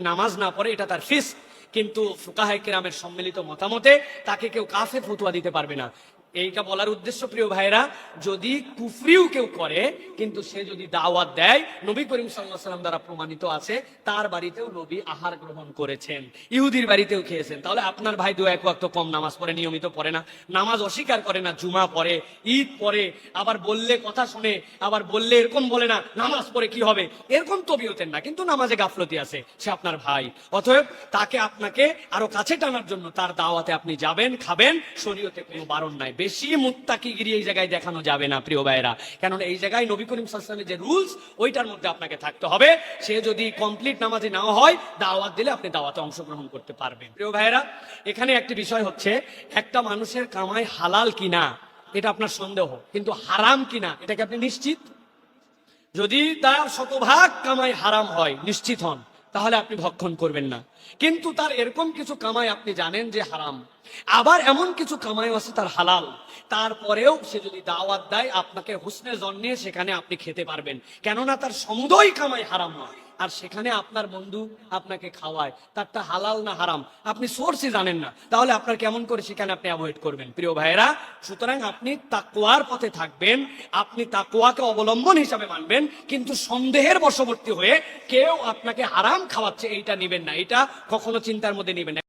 নামাজ না পড়ে এটা তার ফিস্ক, কিন্তু ফুকাহায়ে কেরামের সম্মিলিত মতামতে তাকে কেউ কাফের ফতোয়া দিতে পারবে না। এইটা বলার উদ্দেশ্য প্রিয় ভাইরা, যদি কুফরিও কেউ করে কিন্তু সে যদি দাওয়াত দেয়, নবী করিম সাল্লাল্লাহু আলাইহি ওয়াসাল্লাম দ্বারা প্রমাণিত আছে তার বাড়িতেও নবী আহার গ্রহণ করেছেন, ইহুদির বাড়িতেও খেয়েছেন, তাহলে আপনার ভাই দু এক ওয়াক্ত কম নামাজ পড়ে, নিয়মিত পড়ে না, নামাজ অস্বীকার করে না, জুমা পড়ে, ঈদ পড়ে, আবার বললে কথা শুনে, আবার বললে এরকম বলে না নামাজ পড়ে কি হবে, এরকম তবিয়তের না, কিন্তু নামাজে গাফলতি আছে, সে আপনার ভাই। অতএব তাকে আপনাকে আরো কাছে টানার জন্য তার দাওয়াতে আপনি যাবেন, খাবেন, শরীয়তে কোনো বারণ নাই। বেশি মুত্তাকিগিরি এই জায়গায় দেখানো যাবে না প্রিয় ভাইরা, কেননা এই জায়গায় নবী করিম সাল্লাল্লাহু আলাইহি ওয়াসাল্লামের যে রুলস ওইটার মধ্যে আপনাকে থাকতে হবে। সে যদি কমপ্লিট নামাজি নাও হয়, দাওয়াত দিলে আপনি দাওয়াতে অংশগ্রহণ করতে পারবেন। প্রিয় ভাইরা, এখানে একটি বিষয় হচ্ছে, একটা মানুষের কামাই হালাল কিনা এটা আপনার সন্দেহ, কিন্তু হারাম কিনা এটা কি আপনি নিশ্চিত? যদি তার শতভাগ কামাই হারাম হয়, নিশ্চিত হন, তাহলে আপনি ভক্ষণ করবেন না। কিন্তু তার এরকম কিছু কামাই আপনি জানেন যে হারাম, আবার এমন কিছু কামাই আছে তার হালাল, তারপরেও সে যদি দাওয়াত দেয়, আপনাকে হুসনে জন নিয়ে সেখানে আপনি খেতে পারবেন, কেননা তার সমুদয় কামাই হারাম নয়। আর সেখানে আপনার বন্ধু আপনাকে খাওয়ায়, তারটা হালাল না হারাম আপনি সোর্সই জানেন না, তাহলে আপনার কেমন করে সেখানে আপনি অ্যাভয়েড করবেন? প্রিয় ভাইয়েরা, সুতরাং আপনি তাকওয়ার পথে থাকবেন, আপনি তাকওয়াকে অবলম্বন হিসাবে মানবেন, কিন্তু সন্দেহের বশবর্তী হয়ে কেউ আপনাকে হারাম খাওয়াচ্ছে এইটা নেবেন না, এটা কখনো চিন্তার মধ্যে নেবেন না।